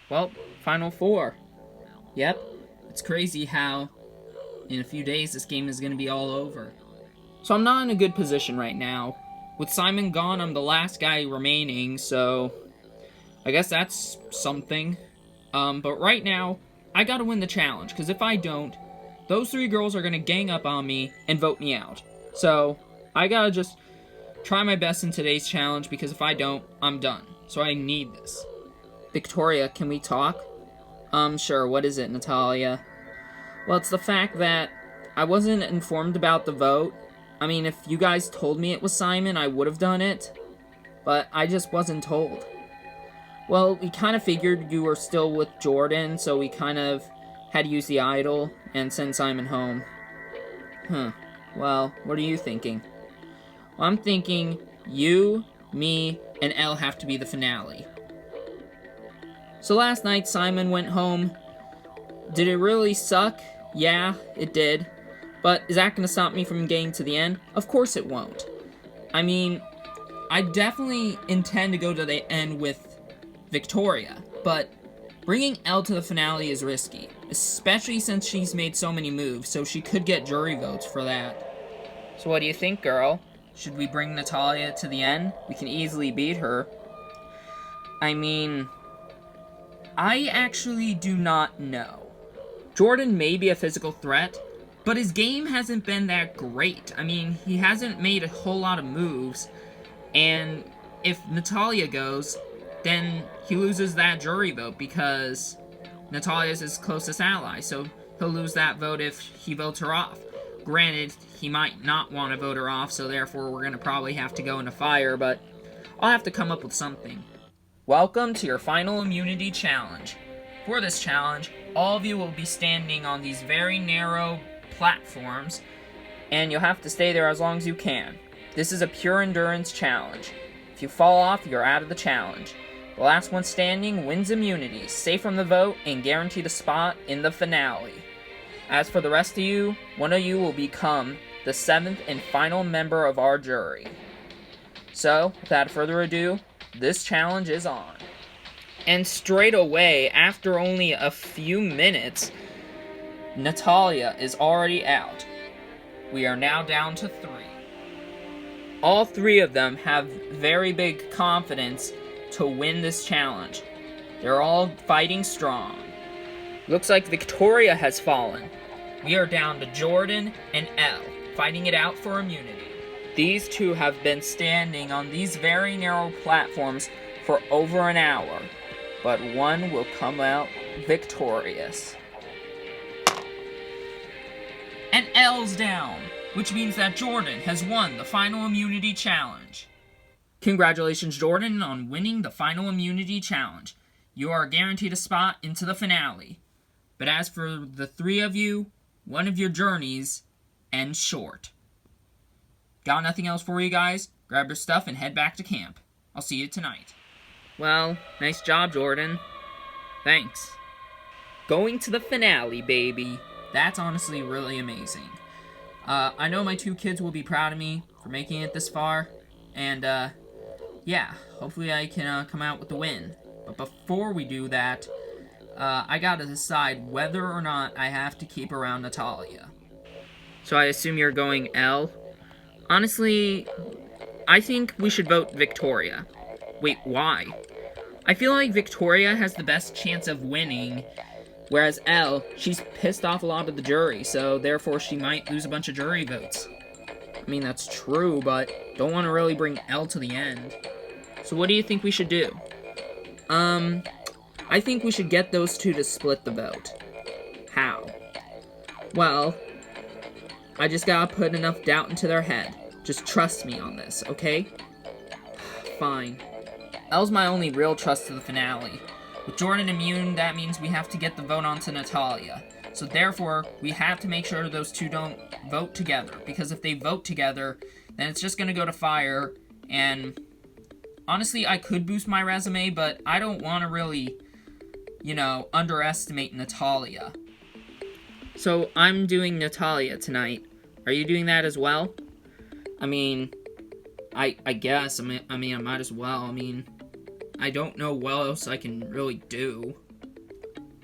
Well, Final Four. Yep. It's crazy how in a few days this game is going to be all over. So I'm not in a good position right now. With Simon gone, I'm the last guy remaining, so I guess that's something. But right now, I gotta win the challenge, because if I don't, those three girls are gonna gang up on me and vote me out. So I gotta just try my best in today's challenge, because if I don't, I'm done. So I need this. Victoria, can we talk? Sure, what is it, Natalia? Well, it's the fact that I wasn't informed about the vote. I mean, if you guys told me it was Simon, I would have done it. But I just wasn't told. Well, we kind of figured you were still with Jordan, so we kind of had to use the idol and send Simon home. Well, what are you thinking? Well, I'm thinking you, me, and Elle have to be the finale. So last night, Simon went home. Did it really suck? Yeah, it did. But is that going to stop me from getting to the end? Of course it won't. I mean, I definitely intend to go to the end with Victoria, but bringing Elle to the finale is risky, especially since she's made so many moves, so she could get jury votes for that. So what do you think, girl? Should we bring Natalia to the end? We can easily beat her. I mean, I actually do not know. Jordan may be a physical threat, but his game hasn't been that great. I mean, he hasn't made a whole lot of moves, and if Natalia goes, then he loses that jury vote because Natalia's his closest ally, so he'll lose that vote if he votes her off. Granted, he might not want to vote her off, so therefore we're going to probably have to go into fire, but I'll have to come up with something. Welcome to your final immunity challenge. For this challenge, all of you will be standing on these very narrow platforms, and you'll have to stay there as long as you can. This is a pure endurance challenge. If you fall off, you're out of the challenge. The last one standing wins immunity, safe from the vote, and guaranteed a spot in the finale. As for the rest of you, one of you will become the 7th and final member of our jury. So, without further ado, this challenge is on. And straight away, after only a few minutes, Natalia is already out. We are now down to 3. All 3 of them have very big confidence to win this challenge. They're all fighting strong. Looks like Victoria has fallen. We are down to Jordan and Elle, fighting it out for immunity. These two have been standing on these very narrow platforms for over an hour, but one will come out victorious. And Elle's down, which means that Jordan has won the final immunity challenge. Congratulations, Jordan, on winning the final immunity challenge. You are guaranteed a spot into the finale. But as for the 3 of you, one of your journeys ends short. Got nothing else for you guys? Grab your stuff and head back to camp. I'll see you tonight. Well, nice job, Jordan. Thanks. Going to the finale, baby. That's honestly really amazing. I know my 2 kids will be proud of me for making it this far. And, yeah, hopefully I can come out with the win. But before we do that, I gotta decide whether or not I have to keep around Natalia. So I assume you're going Elle? Honestly, I think we should vote Victoria. Wait, why? I feel like Victoria has the best chance of winning, whereas Elle, she's pissed off a lot of the jury, so therefore she might lose a bunch of jury votes. I mean, that's true, but don't want to really bring Elle to the end. So what do you think we should do? I think we should get those 2 to split the vote. How? Well, I just gotta put enough doubt into their head. Just trust me on this, okay? Fine. Elle's my only real trust to the finale. With Jordan immune, that means we have to get the vote onto Natalia. So therefore, we have to make sure those 2 don't vote together. Because if they vote together, then it's just gonna go to fire. And honestly, I could boost my resume, but I don't want to really, underestimate Natalia. So I'm doing Natalia tonight. Are you doing that as well? I mean, I guess. I mean, I might as well. I mean, I don't know what else I can really do.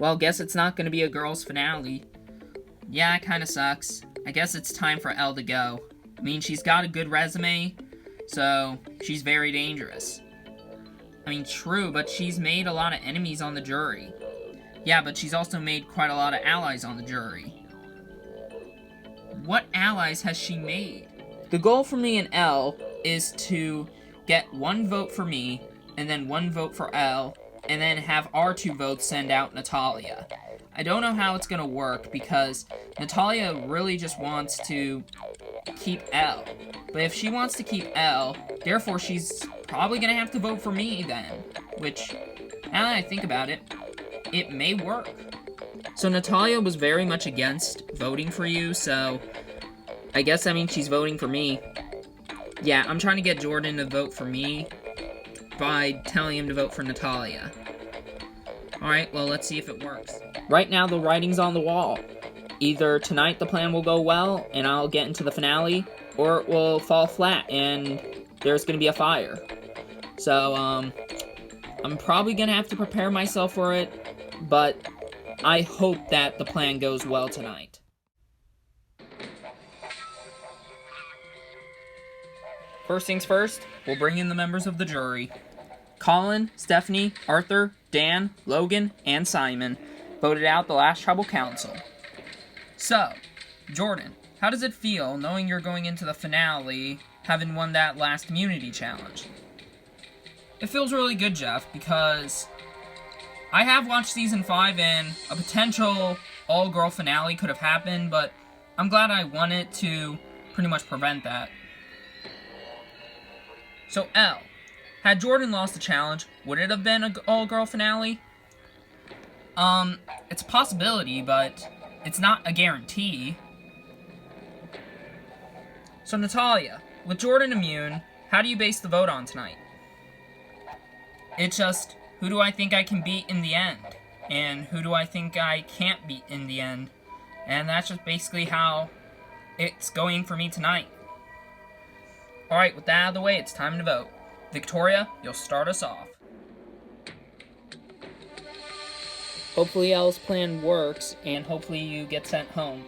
Well, guess it's not gonna be a girls' finale. Yeah, it kinda sucks. I guess it's time for Elle to go. I mean, she's got a good resume, so she's very dangerous. I mean, true, but she's made a lot of enemies on the jury. Yeah, but she's also made quite a lot of allies on the jury. What allies has she made? The goal for me and Elle is to get 1 vote for me, and then 1 vote for Elle, and then have our 2 votes send out Natalia. I don't know how it's gonna work, because Natalia really just wants to keep Elle. But if she wants to keep Elle, therefore she's probably gonna have to vote for me then. Which, now that I think about it, it may work. So Natalia was very much against voting for you, so I guess that means she's voting for me. Yeah, I'm trying to get Jordan to vote for me by telling him to vote for Natalia. Alright, well, let's see if it works. Right now, the writing's on the wall. Either tonight the plan will go well, and I'll get into the finale, or it will fall flat, and there's gonna be a fire. So, I'm probably gonna have to prepare myself for it, but I hope that the plan goes well tonight. First things first, we'll bring in the members of the jury. Colin, Stephanie, Arthur, Dan, Logan, and Simon voted out the last tribal council. So, Jordan, how does it feel knowing you're going into the finale, having won that last immunity challenge? It feels really good, Jeff, because I have watched season 5 and a potential all-girl finale could have happened, but I'm glad I won it to pretty much prevent that. So, Elle, had Jordan lost the challenge, would it have been an all-girl finale? It's a possibility, but it's not a guarantee. So, Natalia, with Jordan immune, how do you base the vote on tonight? It's just, who do I think I can beat in the end? And who do I think I can't beat in the end? And that's just basically how it's going for me tonight. Alright, with that out of the way, it's time to vote. Victoria, you'll start us off. Hopefully Elle's plan works, and hopefully you get sent home.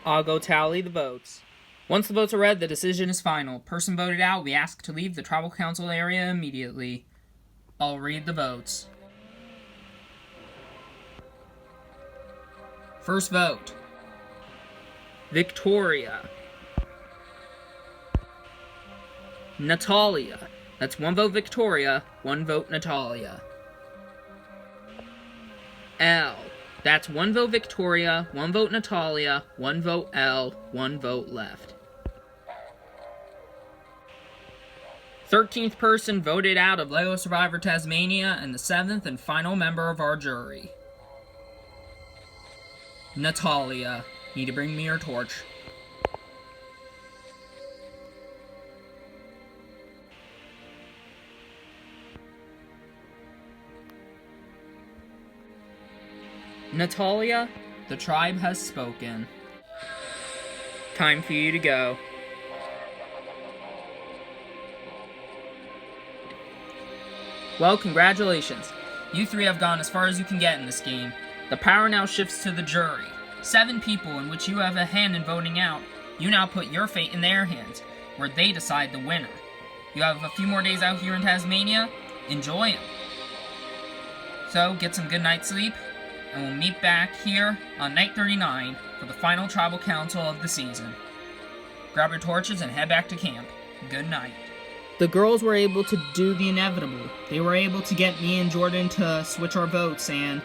I'll go tally the votes. Once the votes are read, the decision is final. Person voted out will be asked to leave the tribal council area immediately. I'll read the votes. First vote. Victoria. Natalia. That's 1 vote Victoria, 1 vote Natalia. Elle. That's 1 vote Victoria, 1 vote Natalia, 1 vote Elle, 1 vote left. 13th person voted out of LEGO Survivor Tasmania and the 7th and final member of our jury. Natalia. Need to bring me your torch. Natalia, the tribe has spoken. Time for you to go. Well, congratulations. You 3 have gone as far as you can get in this game. The power now shifts to the jury. 7 people in which you have a hand in voting out. You now put your fate in their hands, where they decide the winner. You have a few more days out here in Tasmania. Enjoy them. So, get some good night's sleep, and we'll meet back here on night 39 for the final tribal council of the season. Grab your torches and head back to camp. Good night. The girls were able to do the inevitable. They were able to get me and Jordan to switch our votes, and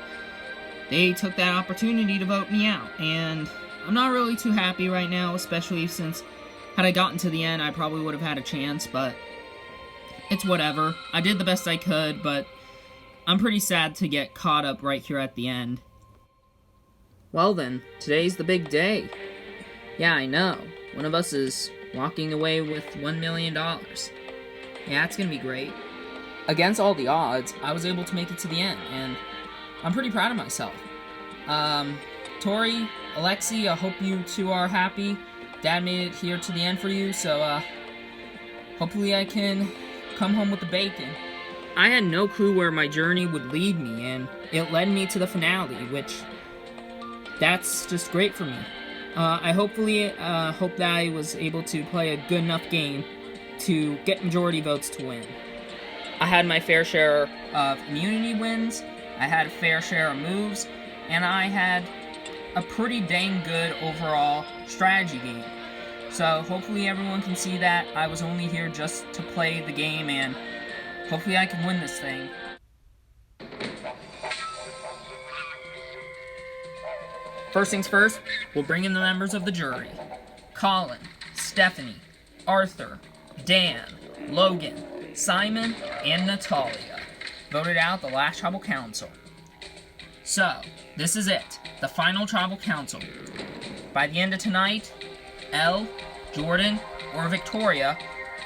they took that opportunity to vote me out. And I'm not really too happy right now, especially since had I gotten to the end, I probably would have had a chance, but it's whatever. I did the best I could, but I'm pretty sad to get caught up right here at the end. Well then, today's the big day. Yeah, I know. One of us is walking away with $1 million. Yeah, it's gonna be great. Against all the odds, I was able to make it to the end, and I'm pretty proud of myself. Tori, Alexi, I hope you two are happy. Dad made it here to the end for you, so, hopefully I can come home with the bacon. I had no clue where my journey would lead me, and it led me to the finale, which, that's just great for me. I hope that I was able to play a good enough game to get majority votes to win. I had my fair share of immunity wins, I had a fair share of moves, and I had a pretty dang good overall strategy game. So hopefully everyone can see that I was only here just to play the game, and hopefully I can win this thing. First things first, we'll bring in the members of the jury. Colin, Stephanie, Arthur, Dan, Logan, Simon, and Natalia voted out the last tribal council. So, this is it, the final tribal council. By the end of tonight, Elle, Jordan, or Victoria,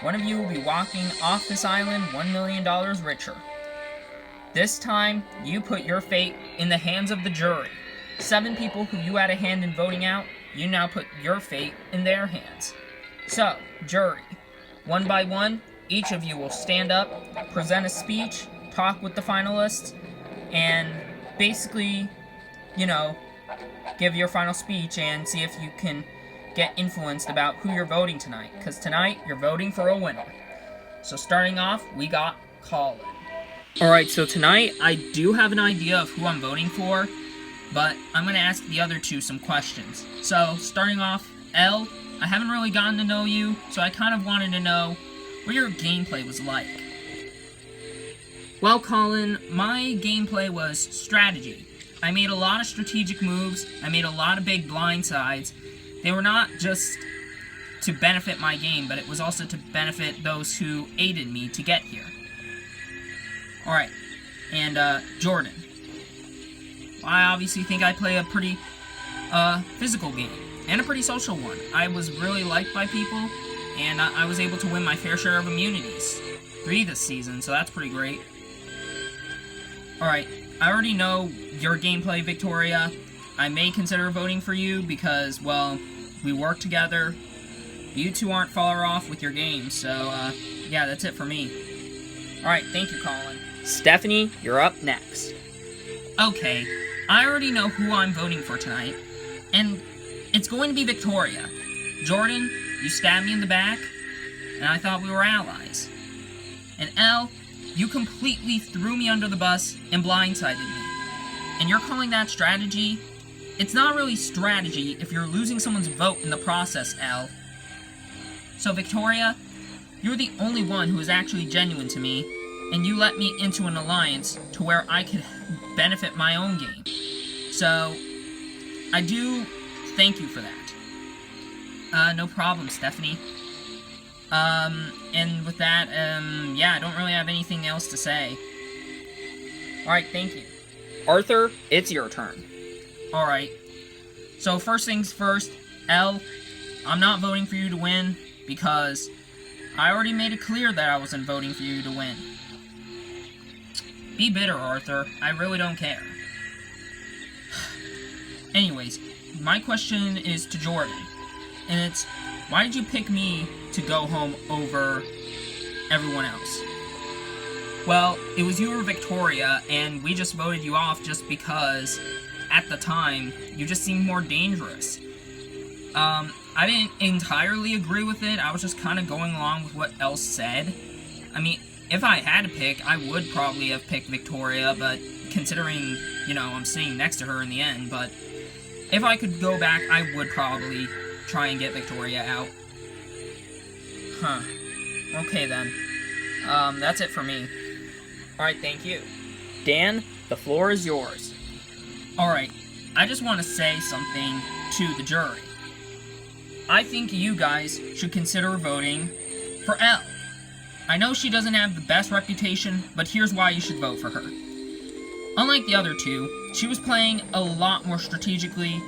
one of you will be walking off this island $1 million richer. This time, you put your fate in the hands of the jury. 7 people who you had a hand in voting out, you now put your fate in their hands. So, jury, one by one, each of you will stand up, present a speech, talk with the finalists, and basically, give your final speech and see if you can get influenced about who you're voting tonight, because tonight you're voting for a winner. So starting off, we got Colin. Alright, so tonight I do have an idea of who I'm voting for, but I'm going to ask the other two some questions. So, starting off, Elle, I haven't really gotten to know you, so I kind of wanted to know what your gameplay was like. Well, Colin, my gameplay was strategy. I made a lot of strategic moves, I made a lot of big blindsides. They were not just to benefit my game, but it was also to benefit those who aided me to get here. Alright, and Jordan. I obviously think I play a pretty physical game, and a pretty social one. I was really liked by people, and I was able to win my fair share of immunities. 3 this season, so that's pretty great. Alright, I already know your gameplay, Victoria. I may consider voting for you because, well, we work together. You two aren't far off with your game, so, yeah, that's it for me. Alright, thank you, Colin. Stephanie, you're up next. Okay, I already know who I'm voting for tonight, and it's going to be Victoria. Jordan, you stabbed me in the back, and I thought we were allies. And Elle, you completely threw me under the bus and blindsided me. And you're calling that strategy? It's not really strategy if you're losing someone's vote in the process, Elle. So Victoria, you're the only one who is actually genuine to me, and you let me into an alliance to where I could benefit my own game. So, I do thank you for that. No problem, Stephanie. And with that, yeah, I don't really have anything else to say. Alright, thank you. Arthur, it's your turn. Alright. So, first things first, Elle, I'm not voting for you to win, because I already made it clear that I wasn't voting for you to win. Be bitter, Arthur. I really don't care. Anyways, my question is to Jordan, and it's, why did you pick me to go home over everyone else? Well, it was you or Victoria, and we just voted you off just because, at the time, you just seemed more dangerous. I didn't entirely agree with it, I was just kind of going along with what Elle said. I mean, if I had to pick, I would probably have picked Victoria, but considering, I'm sitting next to her in the end, but if I could go back, I would probably try and get Victoria out. Huh. Okay then. That's it for me. Alright, thank you. Dan, the floor is yours. Alright, I just want to say something to the jury. I think you guys should consider voting for Elle. I know she doesn't have the best reputation, but here's why you should vote for her. Unlike the other two, she was playing a lot more strategically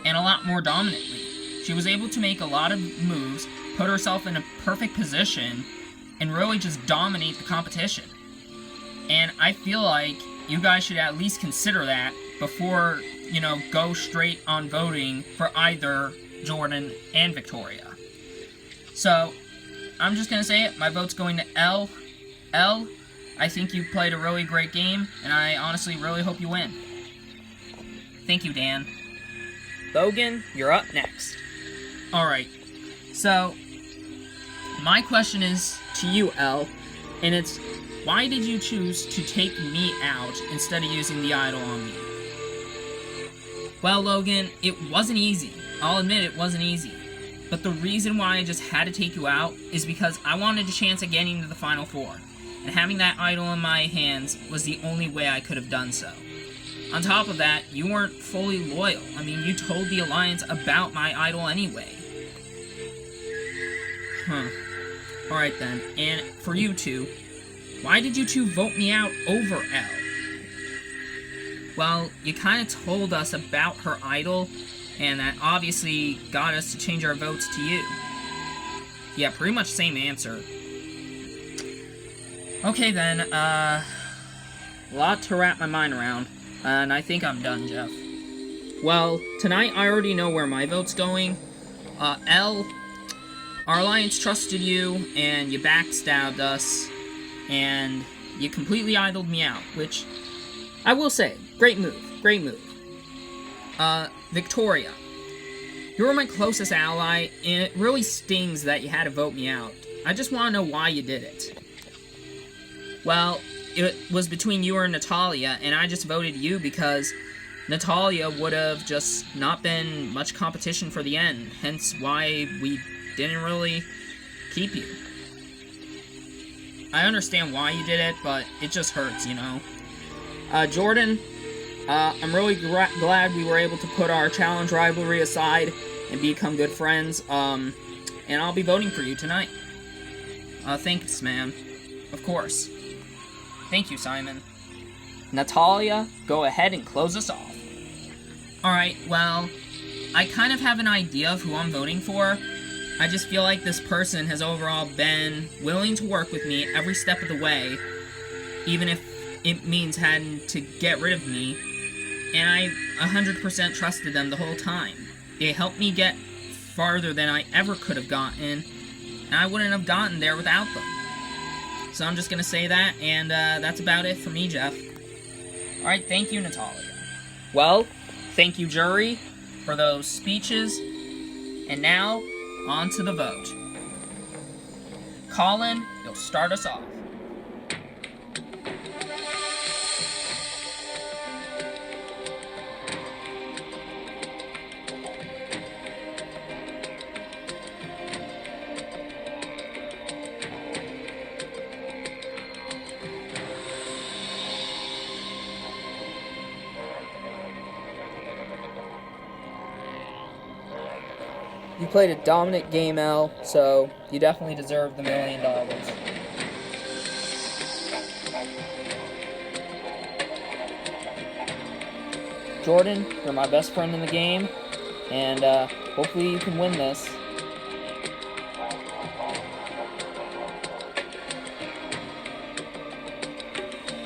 and a lot more dominantly. She was able to make a lot of moves, put herself in a perfect position, and really just dominate the competition. And I feel like you guys should at least consider that before, go straight on voting for either Jordan and Victoria. So, I'm just going to say it. My vote's going to L. L, I think you played a really great game, and I honestly really hope you win. Thank you, Dan. Logan, you're up next. Alright, so, my question is to you, L, and it's, why did you choose to take me out instead of using the idol on me? Well, Logan, it wasn't easy. I'll admit it wasn't easy. But the reason why I just had to take you out is because I wanted a chance at getting to the Final Four. And having that idol in my hands was the only way I could have done so. On top of that, you weren't fully loyal. I mean, you told the Alliance about my idol anyway. Alright then, and for you two, why did you two vote me out over L? Well, you kind of told us about her idol, and that obviously got us to change our votes to you. Yeah, pretty much same answer. Okay then, a lot to wrap my mind around, and I think I'm done, Jeff. Well, tonight I already know where my vote's going. L, our Alliance trusted you, and you backstabbed us, and you completely idled me out, which, I will say, great move, great move. Victoria, you were my closest ally, and it really stings that you had to vote me out. I just want to know why you did it. Well, it was between you and Natalia, and I just voted you because Natalia would have just not been much competition for the end, hence why we didn't really keep you. I understand why you did it, but it just hurts, Jordan, I'm really glad we were able to put our challenge rivalry aside and become good friends, and I'll be voting for you tonight. Thanks, man. Of course. Thank you, Simon. Natalia, go ahead and close us off. Alright, well, I kind of have an idea of who I'm voting for. I just feel like this person has overall been willing to work with me every step of the way, even if it means having to get rid of me, and I 100% trusted them the whole time. They helped me get farther than I ever could have gotten, and I wouldn't have gotten there without them. So I'm just going to say that, and that's about it for me, Jeff. Alright, thank you, Natalia. Well, thank you, jury, for those speeches, and now, on to the vote. Colin, you'll start us off. You played a dominant game, L, so you definitely deserve the $1 million. Jordan, you're my best friend in the game, and hopefully you can win this.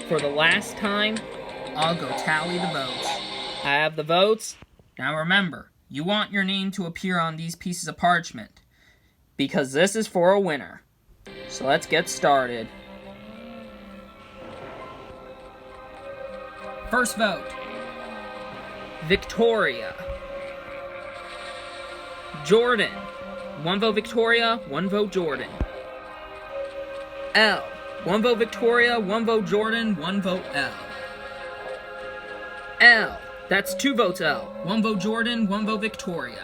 For the last time, I'll go tally the votes. I have the votes. Now remember, you want your name to appear on these pieces of parchment, because this is for a winner. So let's get started. First vote, Victoria. Jordan, 1 vote Victoria, 1 vote Jordan. L, 1 vote Victoria, 1 vote Jordan, 1 vote L. L, that's 2 votes L. 1 vote Jordan, 1 vote Victoria.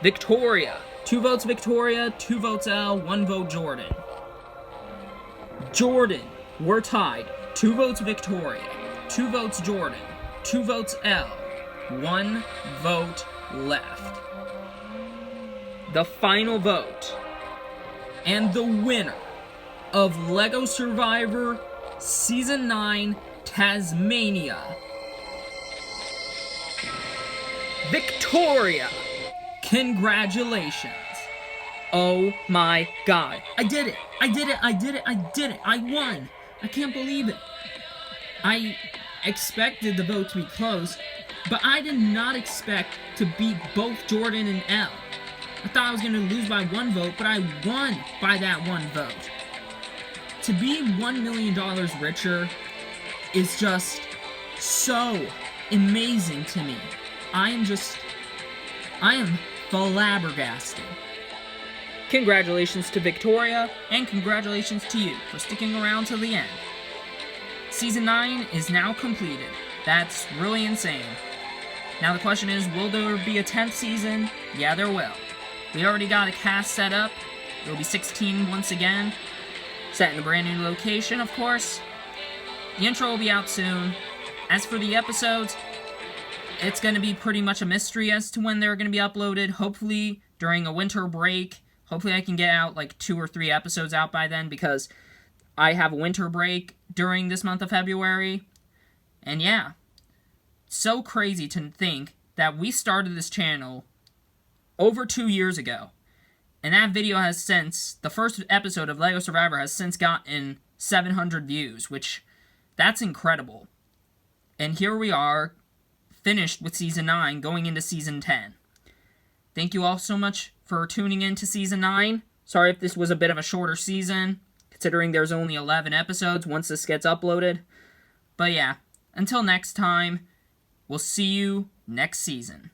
Victoria, 2 votes Victoria, 2 votes L, 1 vote Jordan. Jordan, we're tied. 2 votes Victoria, 2 votes Jordan, 2 votes L, 1 vote left. The final vote, and the winner of LEGO Survivor Season 9 Tasmania, Victoria! Congratulations! Oh my god. I did it! I did it! I did it! I did it! I won! I can't believe it! expected the vote to be close, but I did not expect to beat both Jordan and Elle. I thought I was going to lose by 1 vote, but I won by that 1 vote. To be $1 million richer is just so amazing to me. I am flabbergasted. Congratulations to Victoria, and congratulations to you for sticking around till the end. Season 9 is now completed. That's really insane. Now the question is, will there be a 10th season? Yeah, there will. We already got a cast set up. There will be 16 once again. Set in a brand new location, of course. The intro will be out soon. As for the episodes, it's going to be pretty much a mystery as to when they're going to be uploaded. Hopefully during a winter break. Hopefully I can get out like 2 or 3 episodes out by then, because I have a winter break during this month of February. And yeah, so crazy to think that we started this channel over 2 years ago. And that video has since, the first episode of LEGO Survivor has since gotten 700 views, which, that's incredible. And here we are, finished with Season 9, going into Season 10. Thank you all so much for tuning in to Season 9. Sorry if this was a bit of a shorter season, considering there's only 11 episodes once this gets uploaded. But yeah, until next time, we'll see you next season.